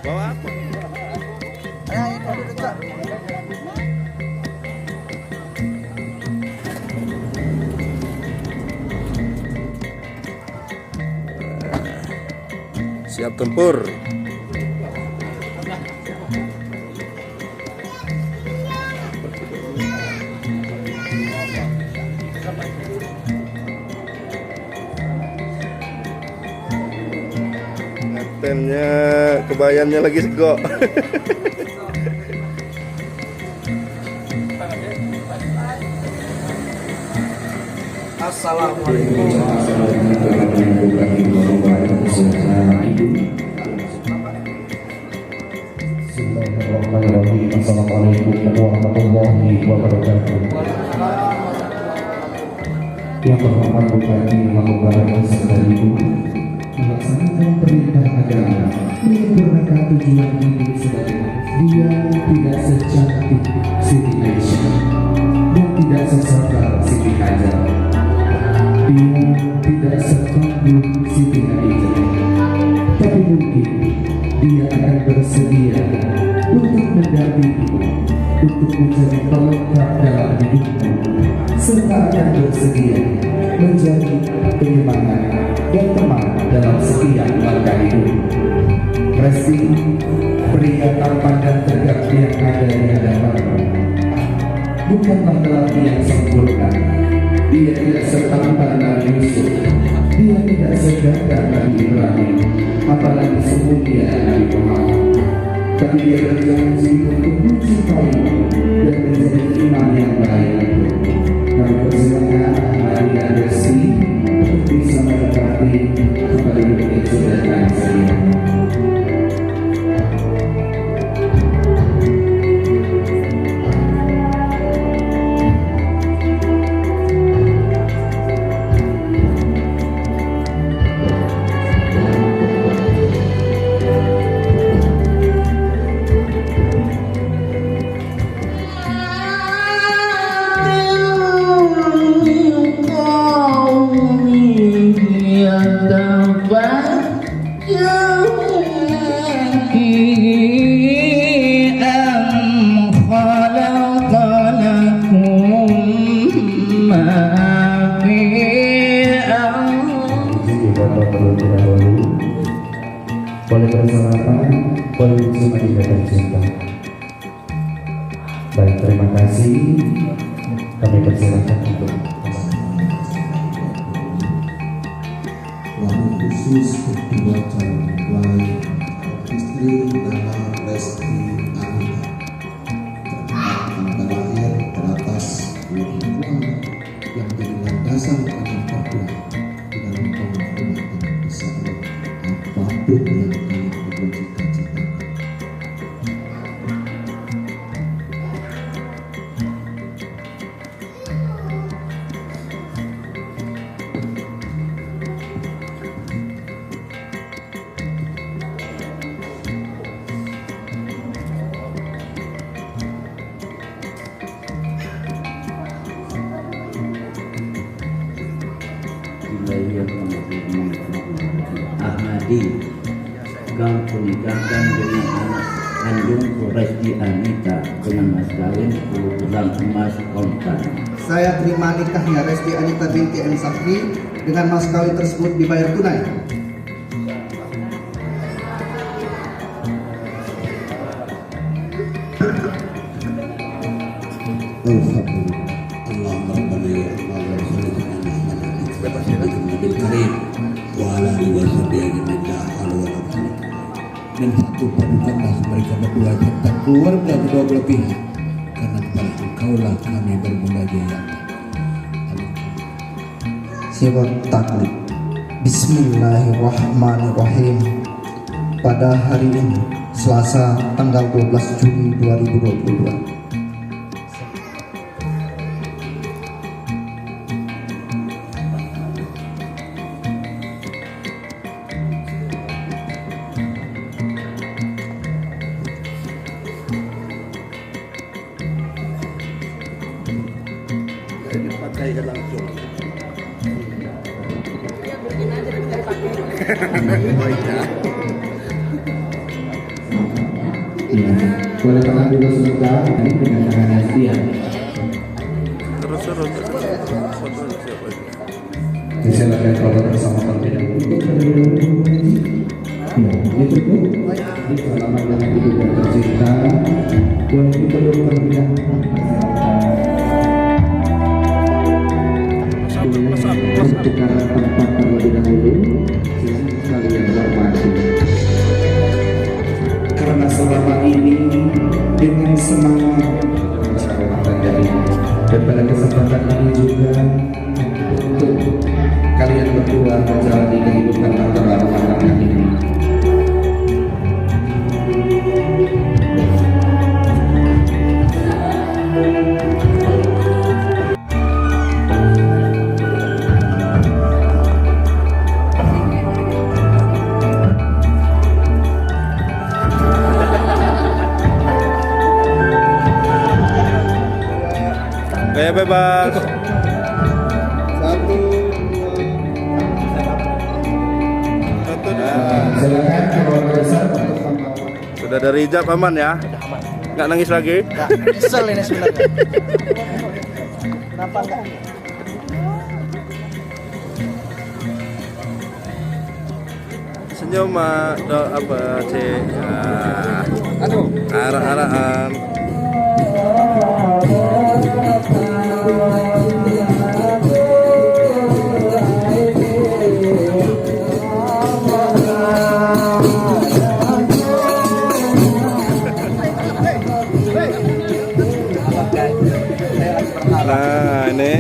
Bawa apa? Siap tempur. Ngetennya kebayannya lagi segok. Assalamualaikum. Assalamualaikum warahmatullahi wabarakatuh. Yang berhormat Bupati Mangkubarat beserta Ibu melaksanakan perintah agama, menyempurnakan tujuan hidup sebagai dia tidak secantik Siti Aisyah dan tidak sesabar Siti Hajar. Dia tidak setangguh Siti Khadijah, tapi mungkin dia akan bersedia untuk mendampingimu, untuk menjadi pelengkap dalam hidupmu, serta akan bersedia menjadi penyemangat dan teman dalam setiap langkah hidup. Resti, pria tampan dan tegap yang ada di hadapanmu, bukanlah lelaki yang sempurna. Dia tidak setampan Nabi Yusuf, dia tidak segagah Nabi Ibrahim, apalagi semulia Nabi Muhammad. Tapi dia berjanji untuk mencintaimu dan menjadi imam yang baik. Kami persilakan Mari dan Resti untuk bisa mendekati kembali dengan saudara saya. Boleh bersalaman, boleh bersama di dalam cinta. Baik, terima kasih. Kami persilakan untuk lalu khusus kedua calon mempelai istri Nana Lesti Anita terdapat tanggal lahir teratas 22 yang menjadi landasan akan berdua di dalam penghormatan besar apapun yang kalian berdua cita-citakan. Ahmadi kau kunikahkan dengan anak kandungku Resti Anita dengan mas kawin 10 gram emas kontan. Saya terima nikahnya Resti Anita binti M. Sakri dengan mas kawin tersebut dibayar tunai. Allahumma rabbana ya Allah Nabil Karim wa ala alihi wa sahbihi dan satu padukanlah mereka berdua serta keluarga kedua belah pihak karena kepada Engkaulah kami bermunajat ya Allah. Siwak taklid. Bismillahirrahmanirrahim. Pada hari ini Selasa tanggal 12 Juni 2022, Dipakaikan langsung. Ya, boleh tahan dulu sebentar. Ini kedatangan Asia. Terus foto siapa ini? Disilakan kalau bersama terlebih untuk ya, itu tuh. Ini selamat dengan ibu dan tercinta. Boleh kita dulu terlebih dahulu. Pertukaran tempat terlebih dahulu. Silahkan kalian hormati. Karena selama ini dengan semangat masyarakat terjadi, dan pada kesempatan ini juga untuk kalian berdua menjalani kehidupan antara rumah tangga ini. Gaya bebas. Satu dua. Silakan keluarga besar untuk Sudah dari hijab aman ya? Nggak nangis lagi? Kesel ini sebenarnya. Kenapa enggak? Senyum mak, apa sih? Aduh. Arah-arahan. Nah ini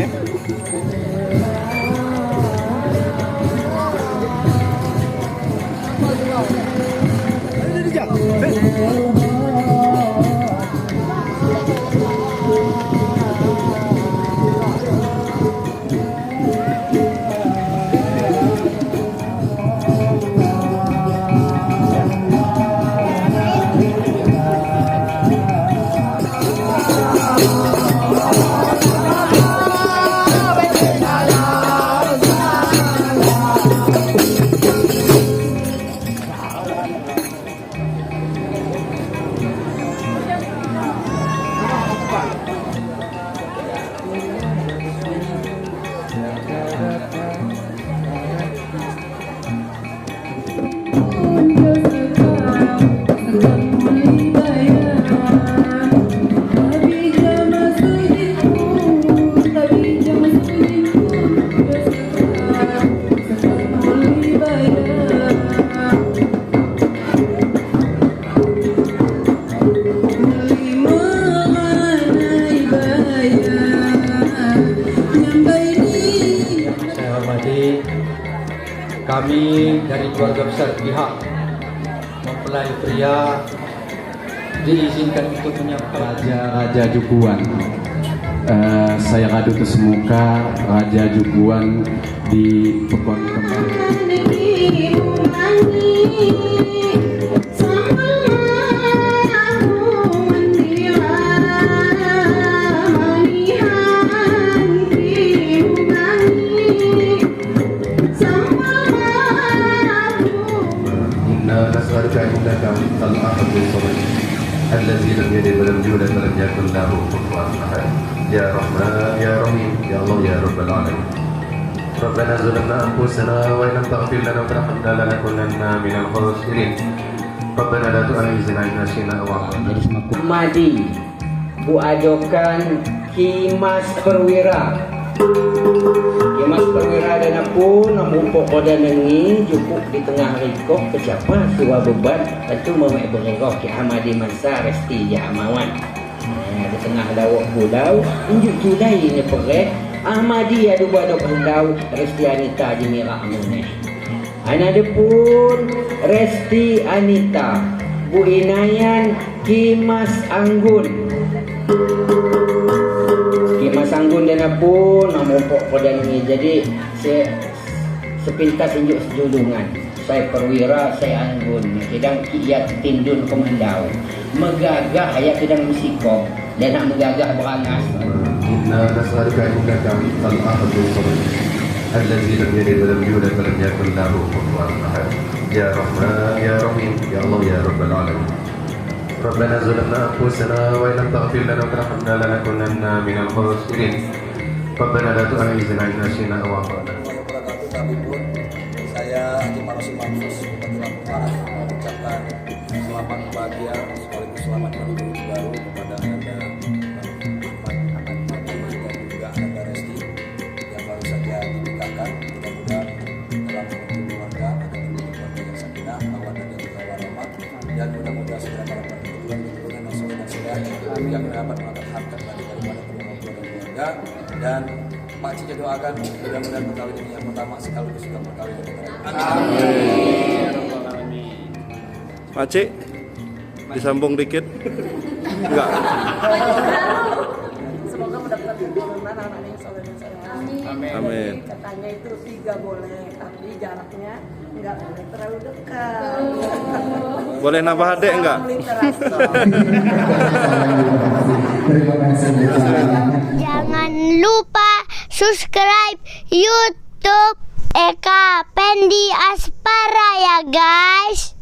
kami dari keluarga besar pihak mempelai pria diizinkan untuk menyapa Raja Jukuan. Saya ngadu ke semuka Raja Jukuan di Pekon Kembang. الذي لم يلد ولم يولد ولم يكن له كفوا احد يا رحمن يا رحيم يا الله يا رب العالمين ربنا ظلمنا انفسنا وان لم تغفر لنا وترحمنا لنكونن من الخاسرين ربنا لا تؤاخذنا ان نسينا او اخطانا. Madi Bu ajokan Kimas Perwira. Kimas Perwira dan pun namun pokoknya nengi cukup di tengah rikok ke siapa suwa beban tentu memek berengkok ke Ahmadi Mansa Resti Jamawan. Di tengah lawak pulau unjuk judai ini perek Ahmadi adu badok hendau Resti Anita Jemira Amuneh. Ada pun Resti Anita Bu Inayan Kimas Anggun. Kimas Anggun dan pun namun pokoknya ini jadi sepintas injuk sejulungan. Saya Perwira, saya Anggun. Sedang kiat tindun komandau. Megagah ayat sedang musikok dan nak megagah berangas. Inna nas'aluka innaka antal ahadul samad الذي لم يلد ولم يولد ولم يكن له كفوا أحد يا رحمن يا رحيم يا الله يا رب العالمين ربنا ظلمنا أنفسنا وإن لم تغفر لنا وترحمنا لنكونن من الخاسرين ربنا لا تؤاخذنا إن نسينا أو أخطأنا. Kami pun saya Haji Marosi Mansus Bupati Lampung Barat mengucapkan selamat bahagia sekaligus selamat menuju baru kepada Anda Ahmad Madi dan juga Anda Resti yang baru saja dinikahkan. Mudah-mudahan dalam keluarga akan menjadi keluarga yang sakinah, mawaddah dan juga warahmah, dan mudah-mudahan segera para keturunan yang soleh dan soleh yang dapat mengangkat harkat daripada kedua keluarga. Dan Pak Cici doakan mudah-mudahan perkawinan ini yang pertama sekaligus juga perkawinan yang terakhir. Amin. Makcik, disambung dikit. Enggak. Semoga mendapat keturunan anak-anak yang soleh dan soleh. Amin. Katanya itu 3 boleh, tapi jaraknya enggak boleh terlalu dekat. Boleh nambah adek enggak? Terima kasih. Jangan lupa subscribe YouTube Eka Pendi Aspara ya guys.